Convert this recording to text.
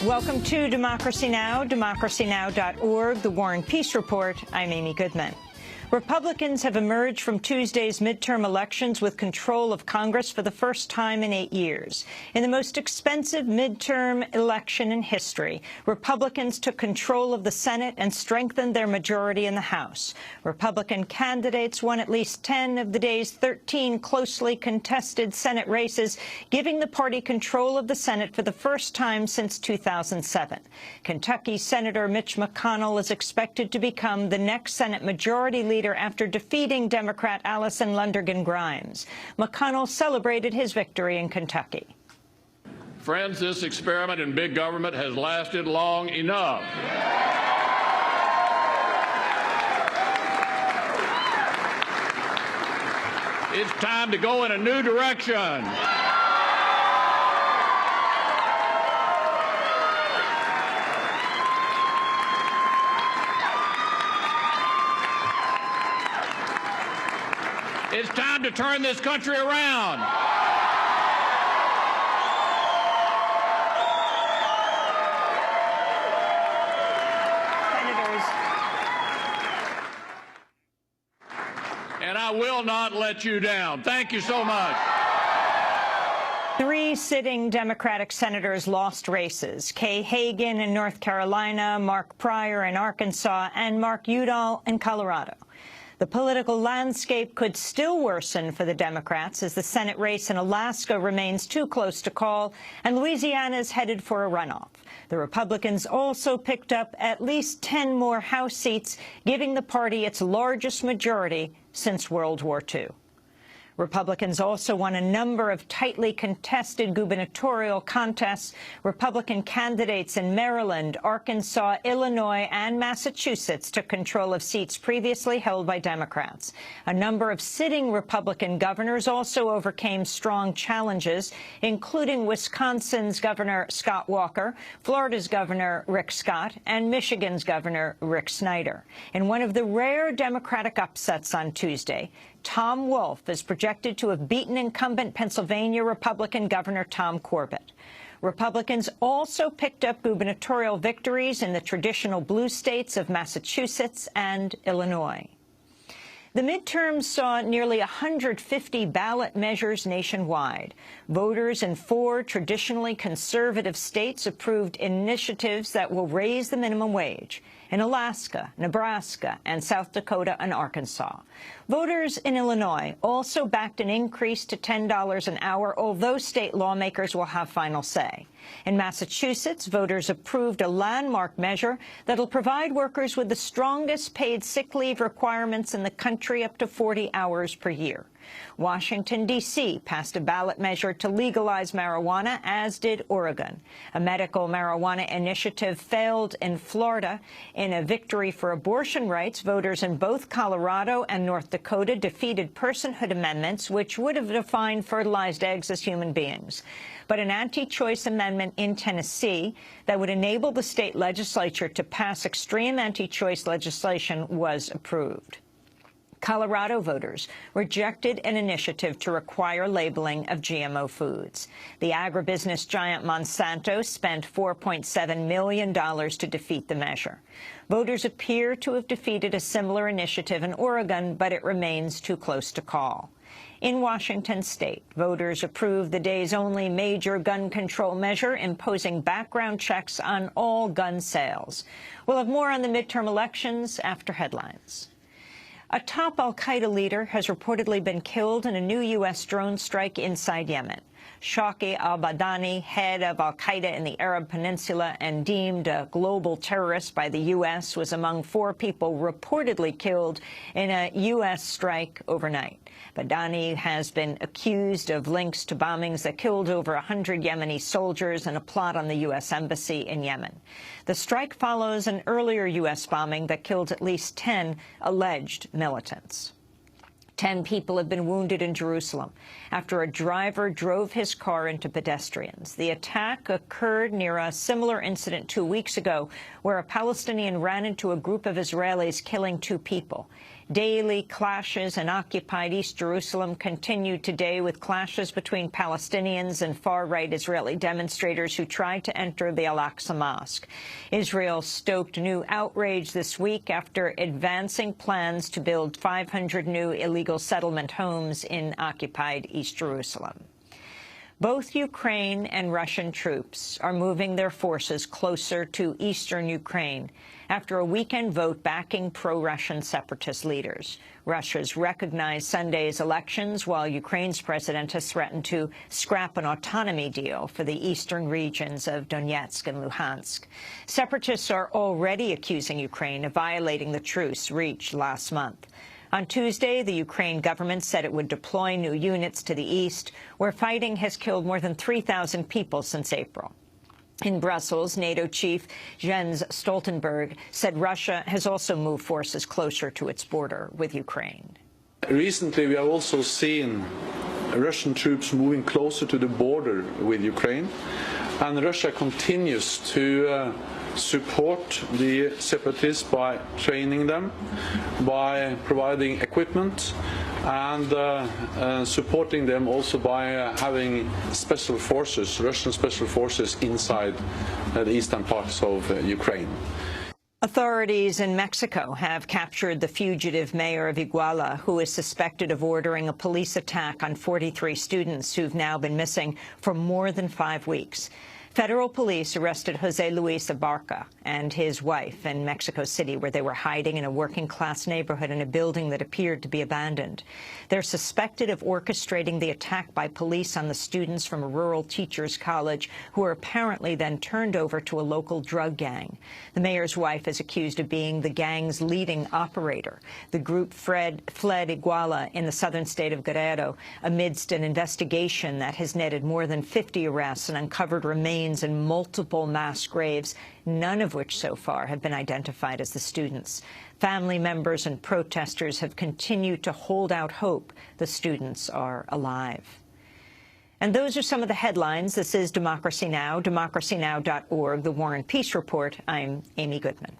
Welcome to Democracy Now!, democracynow.org, The War and Peace Report. I'm Amy Goodman. Republicans have emerged from Tuesday's midterm elections with control of Congress for the first time in 8 years. In the most expensive midterm election in history, Republicans took control of the Senate and strengthened their majority in the House. Republican candidates won at least 10 of the day's 13 closely contested Senate races, giving the party control of the Senate for the first time since 2007. Kentucky Senator Mitch McConnell is expected to become the next Senate Majority Leader after defeating Democrat Allison Lundergan Grimes. McConnell celebrated his victory in Kentucky. Friends, this experiment in big government has lasted long enough. It's time to go in a new direction. It's time to turn this country around. Senators. And I will not let you down. Thank you so much. 3 sitting Democratic senators lost races: Kay Hagan in North Carolina, Mark Pryor in Arkansas, and Mark Udall in Colorado. The political landscape could still worsen for the Democrats as the Senate race in Alaska remains too close to call, and Louisiana is headed for a runoff. The Republicans also picked up at least 10 more House seats, giving the party its largest majority since World War II. Republicans also won a number of tightly contested gubernatorial contests. Republican candidates in Maryland, Arkansas, Illinois, and Massachusetts took control of seats previously held by Democrats. A number of sitting Republican governors also overcame strong challenges, including Wisconsin's Governor Scott Walker, Florida's Governor Rick Scott, and Michigan's Governor Rick Snyder. In one of the rare Democratic upsets on Tuesday, Tom Wolf is projected to have beaten incumbent Pennsylvania Republican Governor Tom Corbett. Republicans also picked up gubernatorial victories in the traditional blue states of Massachusetts and Illinois. The midterms saw nearly 150 ballot measures nationwide. Voters in 4 traditionally conservative states approved initiatives that will raise the minimum wage: in Alaska, Nebraska, and South Dakota and Arkansas. Voters in Illinois also backed an increase to $10 an hour, although state lawmakers will have final say. In Massachusetts, voters approved a landmark measure that will provide workers with the strongest paid sick leave requirements in the country, up to 40 hours per year. Washington, D.C. passed a ballot measure to legalize marijuana, as did Oregon. A medical marijuana initiative failed in Florida. In a victory for abortion rights, voters in both Colorado and North Dakota defeated personhood amendments, which would have defined fertilized eggs as human beings. But an anti-choice amendment in Tennessee that would enable the state legislature to pass extreme anti-choice legislation was approved. Colorado voters rejected an initiative to require labeling of GMO foods. The agribusiness giant Monsanto spent $4.7 million to defeat the measure. Voters appear to have defeated a similar initiative in Oregon, but it remains too close to call. In Washington state, voters approved the day's only major gun control measure, imposing background checks on all gun sales. We'll have more on the midterm elections after headlines. A top al-Qaeda leader has reportedly been killed in a new U.S. drone strike inside Yemen. Shawki al-Badani, head of al-Qaeda in the Arab Peninsula and deemed a global terrorist by the U.S., was among 4 people reportedly killed in a U.S. strike overnight. Badani has been accused of links to bombings that killed over 100 Yemeni soldiers and a plot on the U.S. embassy in Yemen. The strike follows an earlier U.S. bombing that killed at least 10 alleged militants. 10 people have been wounded in Jerusalem after a driver drove his car into pedestrians. The attack occurred near a similar incident 2 weeks ago, where a Palestinian ran into a group of Israelis, killing 2 people. Daily clashes in occupied East Jerusalem continued today with clashes between Palestinians and far-right Israeli demonstrators who tried to enter the Al-Aqsa Mosque. Israel stoked new outrage this week after advancing plans to build 500 new illegal settlement homes in occupied East Jerusalem. Both Ukraine and Russian troops are moving their forces closer to eastern Ukraine after a weekend vote backing pro-Russian separatist leaders. Russia's recognized Sunday's elections, while Ukraine's president has threatened to scrap an autonomy deal for the eastern regions of Donetsk and Luhansk. Separatists are already accusing Ukraine of violating the truce reached last month. On Tuesday, the Ukraine government said it would deploy new units to the east, where fighting has killed more than 3,000 people since April. In Brussels, NATO chief Jens Stoltenberg said Russia has also moved forces closer to its border with Ukraine. Recently, we have also seen Russian troops moving closer to the border with Ukraine, and Russia continues to support the separatists by training them, by providing equipment, and supporting them also by having special forces, Russian special forces, inside the eastern parts of Ukraine. Authorities in Mexico have captured the fugitive mayor of Iguala, who is suspected of ordering a police attack on 43 students who've now been missing for more than 5 weeks. Federal police arrested Jose Luis Abarca and his wife in Mexico City, where they were hiding in a working-class neighborhood in a building that appeared to be abandoned. They're suspected of orchestrating the attack by police on the students from a rural teachers' college, who were apparently then turned over to a local drug gang. The mayor's wife is accused of being the gang's leading operator. The group fled Iguala in the southern state of Guerrero amidst an investigation that has netted more than 50 arrests and uncovered remains in multiple mass graves, none of which so far have been identified as the students. Family members and protesters have continued to hold out hope the students are alive. And those are some of the headlines. This is Democracy Now!, democracynow.org, The War and Peace Report. I'm Amy Goodman.